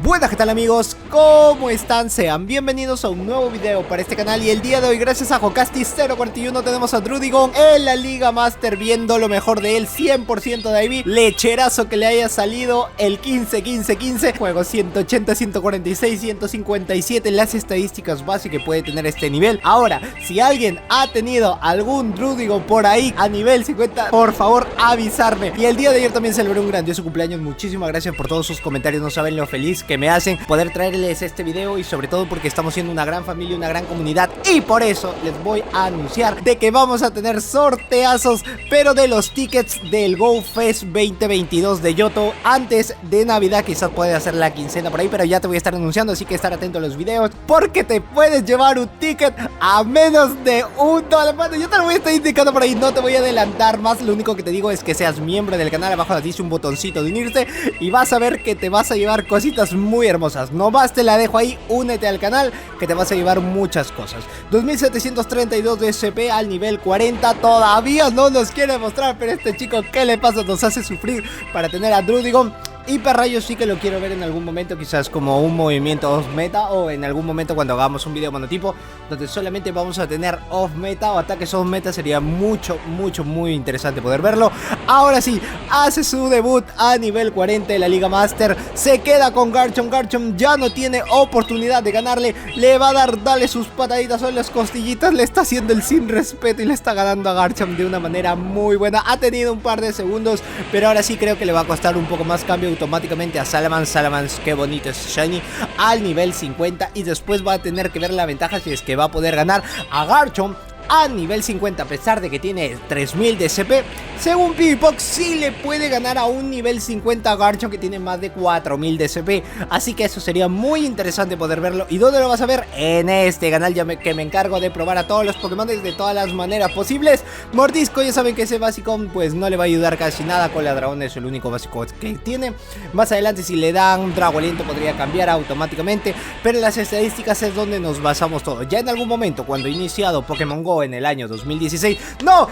Buenas, ¿qué tal amigos? ¿Cómo están? Sean bienvenidos a un nuevo video para este canal. Y el día de hoy, gracias a Jocasti041, tenemos a Drúdigon en la Liga Master, viendo lo mejor de él, 100% de IV. Lecherazo que le haya salido el 15-15-15. Juego 180, 146, 157, las estadísticas básicas que puede tener este nivel. Ahora, si alguien ha tenido algún Drúdigon por ahí a nivel 50, por favor avisarme. Y el día de ayer también celebré un grandioso cumpleaños. Muchísimas gracias por todos sus comentarios, no saben lo feliz que me hacen poder traerles este video, y sobre todo porque estamos siendo una gran familia, una gran comunidad, y por eso les voy a anunciar de que vamos a tener sorteazos, pero de los tickets del GoFest 2022 de Yoto antes de Navidad. Quizás puede hacer la quincena por ahí, pero ya te voy a estar anunciando, así que estar atento a los videos porque te puedes llevar un ticket a menos de $1. Bueno, yo te lo voy a estar indicando por ahí, no te voy a adelantar más. Lo único que te digo es que seas miembro del canal. Abajo dice un botoncito de unirse y vas a ver que te vas a llevar cositas muy hermosas. No más, te la dejo ahí, únete al canal que te vas a llevar muchas cosas. 2732 de SP al nivel 40. Todavía no nos quiere mostrar, pero este chico, ¿qué le pasa? Nos hace sufrir para tener a Drúdigon. Hiperrayo sí que lo quiero ver en algún momento, quizás como un movimiento off meta, o en algún momento cuando hagamos un video monotipo donde solamente vamos a tener off meta o ataques off meta. Sería muy interesante poder verlo. Ahora sí, hace su debut a nivel 40 de la Liga Master. Se queda con Garchomp. Garchomp ya no tiene oportunidad de ganarle. Le va a darle sus pataditas en las costillitas. Le está haciendo el sin respeto y le está ganando a Garchomp de una manera muy buena. Ha tenido un par de segundos, pero ahora sí creo que le va a costar un poco más. Cambio automáticamente a Salamence. Salamence, qué bonito es Shiny, al nivel 50, y después va a tener que ver la ventaja si es que va a poder ganar a Garchomp a nivel 50, a pesar de que tiene 3000 de SP. Según Pipox, sí le puede ganar a un nivel 50 a Garchomp que tiene más de 4000 de SP. Así que eso sería muy interesante poder verlo. ¿Y dónde lo vas a ver? En este canal, que me encargo de probar a todos los Pokémon de todas las maneras posibles. Mordisco, ya saben que ese básico pues no le va a ayudar casi nada. Cola Dragón es el único básico que tiene. Más adelante, si le dan Drago Aliento, podría cambiar automáticamente, pero en las estadísticas es donde nos basamos todo. Ya en algún momento, cuando he iniciado Pokémon GO en el año 2016, no,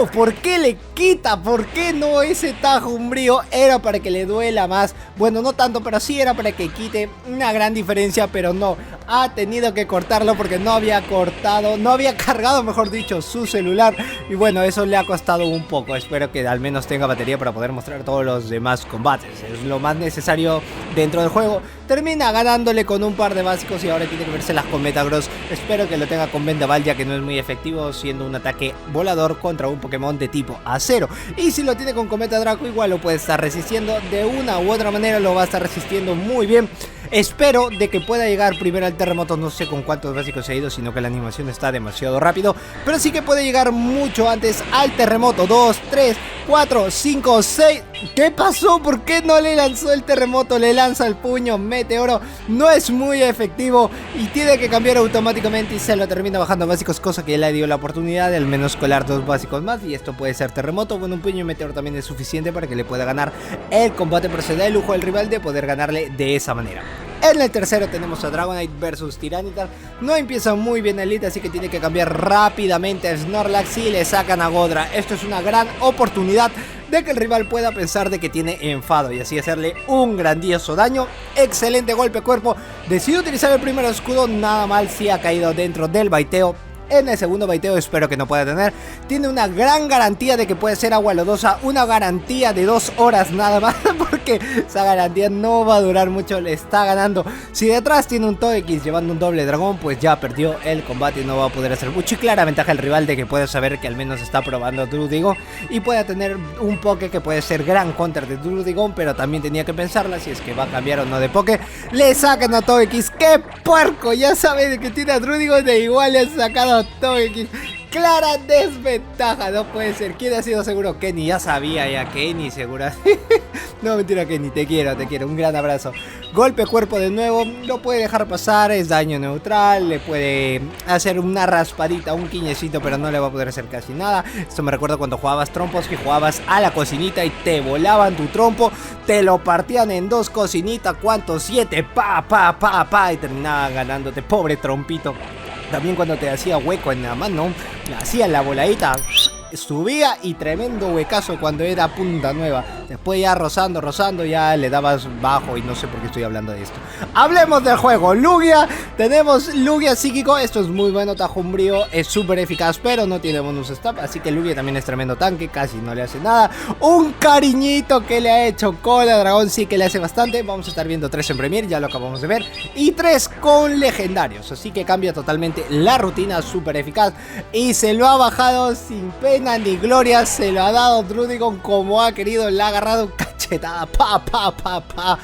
¿por qué le quita? ¿Por qué no ese tajo umbrío? Era para que le duela más. Bueno, no tanto, pero sí era para que quite una gran diferencia, pero no, ha tenido que cortarlo porque no había cargado, mejor dicho, su celular, y bueno, eso le ha costado un poco. Espero que al menos tenga batería para poder mostrar todos los demás combates. Es lo más necesario dentro del juego. Termina ganándole con un par de básicos y ahora tiene que verse las con Metagross. Espero que lo tenga con Vendaval, ya que no es muy efectivo siendo un ataque volador contra un Pokémon de tipo acero. Y si lo tiene con Cometa Draco, igual lo puede estar resistiendo de una u otra manera, lo va a estar resistiendo muy bien. Espero de que pueda llegar primero al terremoto. No sé con cuántos básicos se ha ido, sino que la animación está demasiado rápido, pero sí que puede llegar mucho antes al terremoto. 2, 3, 4, 5, 6. ¿Qué pasó? ¿Por qué no le lanzó el terremoto? Le lanza el puño meteoro. No es muy efectivo y tiene que cambiar automáticamente, y se lo termina bajando a básicos, cosa que le dio la oportunidad de al menos colar dos básicos más, y esto puede ser terremoto. Bueno, un puño meteoro también es suficiente para que le pueda ganar el combate, pero se da el lujo al rival de poder ganarle de esa manera. En el tercero tenemos a Dragonite versus Tyranitar. No empieza muy bien Elite, así que tiene que cambiar rápidamente a Snorlax y le sacan a Godra. Esto es una gran oportunidad de que el rival pueda pensar de que tiene enfado y así hacerle un grandioso daño. Excelente golpe cuerpo. Decide utilizar el primer escudo, nada mal si ha caído dentro del baiteo. En el segundo baiteo espero que no pueda tener. Tiene una gran garantía de que puede ser agua lodosa. Una garantía de 2 horas nada más, porque esa garantía no va a durar mucho. Le está ganando. Si detrás tiene un Togekiss llevando un doble dragón, pues ya perdió el combate y no va a poder hacer mucho. Y clara ventaja el rival de que puede saber que al menos está probando Drúdigon y pueda tener un Poké que puede ser gran counter de Drúdigon, pero también tenía que pensarla si es que va a cambiar o no de Poké. Le sacan a Togekiss. ¡Qué puerco! Ya sabe de que tiene a Drúdigon, de igual le han sacado Togekiss. Clara desventaja, no puede ser. ¿Quién ha sido seguro? Kenny, ya sabía, ya Kenny seguro. No, mentira Kenny, te quiero, un gran abrazo. Golpe cuerpo de nuevo, lo puede dejar pasar, es daño neutral, le puede hacer una raspadita, un quiñecito, pero no le va a poder hacer casi nada. Esto me recuerda cuando jugabas trompos, que jugabas a la cocinita y te volaban tu trompo, te lo partían en dos cocinitas, ¿cuántos? 7, pa, y terminaban ganándote, pobre trompito. También cuando te hacía hueco en la mano, le hacía la voladita subía y tremendo huecazo cuando era punta nueva. Después ya rozando ya le dabas bajo y no sé por qué estoy hablando de esto. Hablemos del juego. Lugia, tenemos Lugia psíquico, esto es muy bueno, tajo umbrío, es súper eficaz pero no tiene bonus stop, así que Lugia también es tremendo tanque, casi no le hace nada. Un cariñito que le ha hecho Cola Dragón, sí que le hace bastante. Vamos a estar viendo 3 en Premier, ya lo acabamos de ver, y 3 con legendarios, así que cambia totalmente la rutina, súper eficaz. Y se lo ha bajado sin pena ni gloria, se lo ha dado Druddigon como ha querido, le ha agarrado cachetada, pa.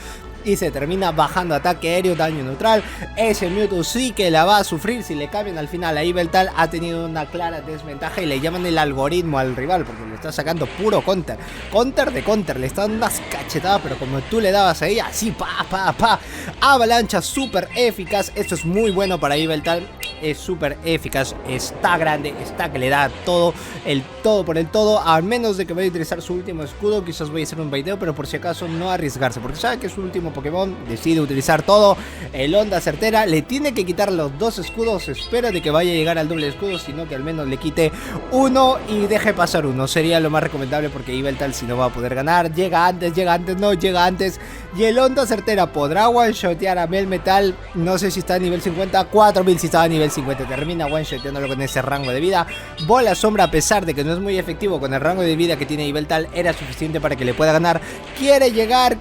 Y se termina bajando ataque aéreo, daño neutral. Ese Mewtwo sí que la va a sufrir si le cambian al final. Ahí Yveltal ha tenido una clara desventaja y le llaman el algoritmo al rival porque le está sacando puro counter. Counter de counter, le está dando unas cachetadas, pero como tú le dabas ahí, así pa. Avalancha súper eficaz, esto es muy bueno para Yveltal. Es súper eficaz, está grande, está que le da todo, el todo por el todo. A menos de que vaya a utilizar su último escudo, quizás voy a hacer un baiteo, pero por si acaso no arriesgarse, porque sabe que es su último Pokémon, decide utilizar todo. El onda certera, le tiene que quitar los 2 escudos, espera de que vaya a llegar al doble escudo, sino que al menos le quite uno y deje pasar uno, sería lo más recomendable porque Yveltal si no va a poder ganar. Llega antes, y el onda certera podrá one-shotear a Melmetal, no sé si está a nivel 50, 4000 si estaba a nivel 50, termina one-shoteándolo con ese rango de vida. Bola sombra, a pesar de que no es muy efectivo con el rango de vida que tiene Yveltal, era suficiente para que le pueda ganar. Quiere llegar,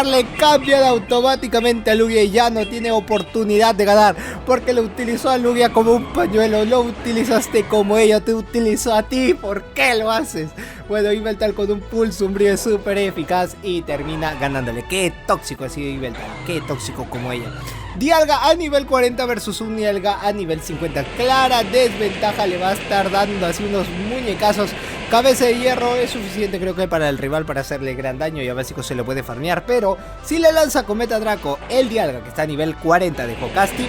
le cambia automáticamente a Lugia y ya no tiene oportunidad de ganar, porque lo utilizó a Lugia como un pañuelo, lo utilizaste como ella te utilizó a ti. ¿Por qué lo haces? Bueno, Yveltal con un pulso umbrío súper eficaz y termina ganándole. Qué tóxico ha sido Yveltal, qué tóxico como ella. Dialga a nivel 40 versus un Dialga a nivel 50. Clara desventaja, le va a estar dando así unos muñecazos. Cabeza de hierro es suficiente creo que para el rival para hacerle gran daño y a básico se lo puede farmear. Pero si le lanza Cometa Draco, el Dialga que está a nivel 40 de Jocasti,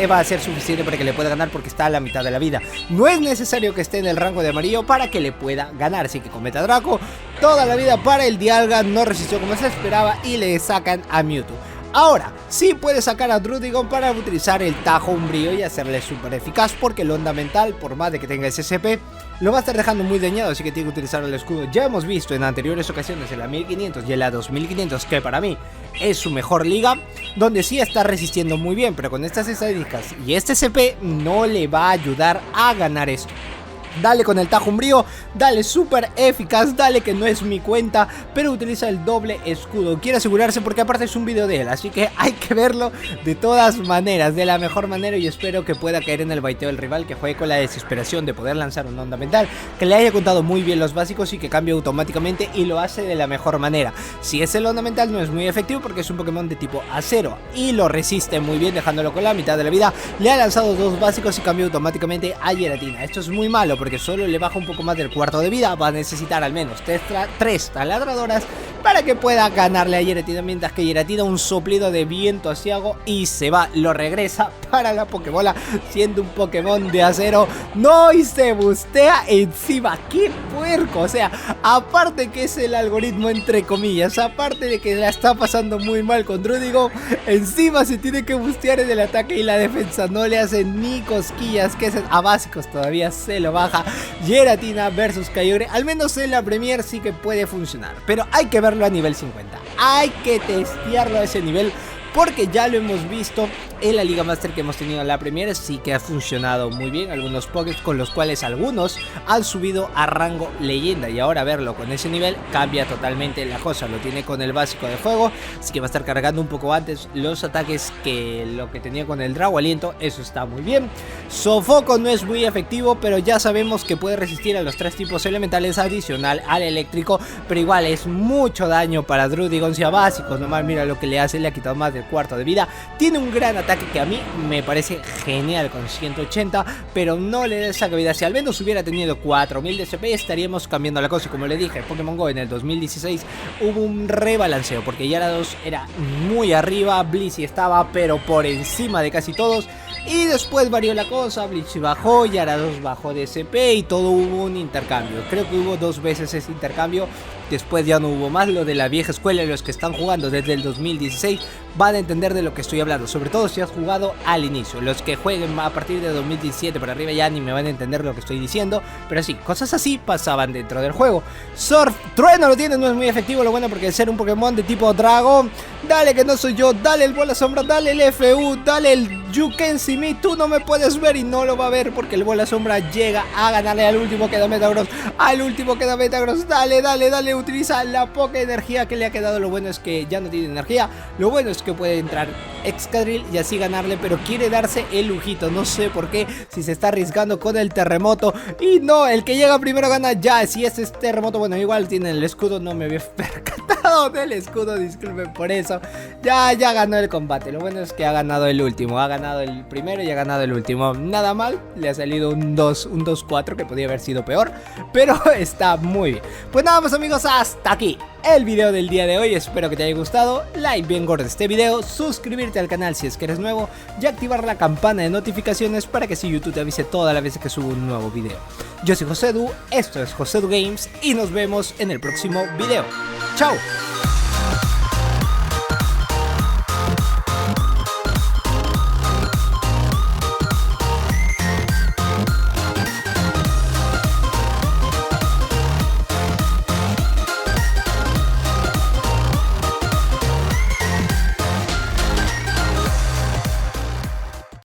va a ser suficiente para que le pueda ganar porque está a la mitad de la vida. No es necesario que esté en el rango de amarillo para que le pueda ganar. Así que Cometa Draco, toda la vida para el Dialga, no resistió como se esperaba y le sacan a Mewtwo. Ahora, sí puede sacar a Druddigon para utilizar el tajo umbrío y hacerle súper eficaz porque el onda mental, por más de que tenga SCP, lo va a estar dejando muy dañado, así que tiene que utilizar el escudo. Ya hemos visto en anteriores ocasiones, en la 1500 y en la 2500, que para mí es su mejor liga, donde sí está resistiendo muy bien, pero con estas estadísticas y este SCP no le va a ayudar a ganar esto. Dale con el tajo umbrío, dale súper eficaz, dale que no es mi cuenta, pero utiliza el doble escudo. Quiere asegurarse porque aparte es un video de él, así que hay que verlo de todas maneras, de la mejor manera. Y espero que pueda caer en el baiteo del rival, que juegue con la desesperación de poder lanzar una onda mental, que le haya contado muy bien los básicos y que cambie automáticamente y lo hace de la mejor manera. Si es el onda mental no es muy efectivo porque es un Pokémon de tipo acero y lo resiste muy bien dejándolo con la mitad de la vida. Le ha lanzado 2 básicos y cambió automáticamente a Giratina. Esto es muy malo porque solo le baja un poco más del cuarto de vida. Va a necesitar al menos 3 taladradoras para que pueda ganarle a Giratina, mientras que Giratina un soplido de viento asiago y se va, lo regresa para la Pokébola siendo un Pokémon de acero. No, y se bustea encima, qué puerco. O sea, aparte que es el algoritmo entre comillas, aparte de que la está pasando muy mal con Druddigon, encima se tiene que bustear en el ataque y la defensa no le hace ni cosquillas, que es a básicos todavía se lo baja. Giratina versus Kyogre, al menos en la Premier sí que puede funcionar, pero hay que verlo a nivel 50, hay que testearlo a ese nivel, porque ya lo hemos visto en la Liga Master que hemos tenido en la Premier, sí que ha funcionado muy bien. Algunos Pokés con los cuales algunos han subido a rango leyenda, y ahora verlo con ese nivel cambia totalmente la cosa. Lo tiene con el básico de fuego, así que va a estar cargando un poco antes los ataques que lo que tenía con el Drago Aliento. Eso está muy bien. Sofoco no es muy efectivo, pero ya sabemos que puede resistir a los 3 tipos elementales adicional al eléctrico, pero igual es mucho daño para Druddigon. Si a básicos nomás mira lo que le hace, le ha quitado más del cuarto de vida. Tiene un gran ataque que a mí me parece genial con 180, pero no le saca vida. Si al menos hubiera tenido 4000 de CP estaríamos cambiando la cosa. Y como le dije, Pokémon GO en el 2016 hubo un rebalanceo porque Gyarados era muy arriba, Blissey estaba pero por encima de casi todos, y después varió la cosa, Blissey bajó, Gyarados bajó de CP y todo hubo un intercambio. Creo que hubo 2 veces ese intercambio después ya no hubo más. Lo de la vieja escuela, los que están jugando desde el 2016 van a entender de lo que estoy hablando, sobre todo si has jugado al inicio. Los que jueguen a partir de 2017 para arriba ya ni me van a entender lo que estoy diciendo, pero sí, cosas así pasaban dentro del juego. Surf, Trueno lo tiene, no es muy efectivo, lo bueno porque al ser un Pokémon de tipo dragón, dale que no soy yo, dale el bola sombra, dale el FU, dale el You Can See Me, tú no me puedes ver, y no lo va a ver porque el bola sombra llega a ganarle al último que da Metagross, dale, utiliza la poca energía que le ha quedado. Lo bueno es que ya no tiene energía, lo bueno es que puede entrar Excadrill y así ganarle, pero quiere darse el lujito, no sé por qué, si se está arriesgando con el terremoto, y no, el que llega primero gana ya. Si este es terremoto, bueno, igual tiene el escudo, no me había percatado del escudo, disculpen por eso. Ya ganó el combate, lo bueno es que ha ganado el último, ha ganado el primero y ha ganado el último, nada mal, le ha salido un 2-4 que podría haber sido peor, pero está muy bien. Pues nada más amigos, hasta aquí el video del día de hoy, espero que te haya gustado, like bien gordo este video, suscribirte al canal si es que eres nuevo y activar la campana de notificaciones para que si YouTube te avise todas las veces que subo un nuevo video. Yo soy Josedu, esto es Josedu Games y nos vemos en el próximo video. ¡Chao!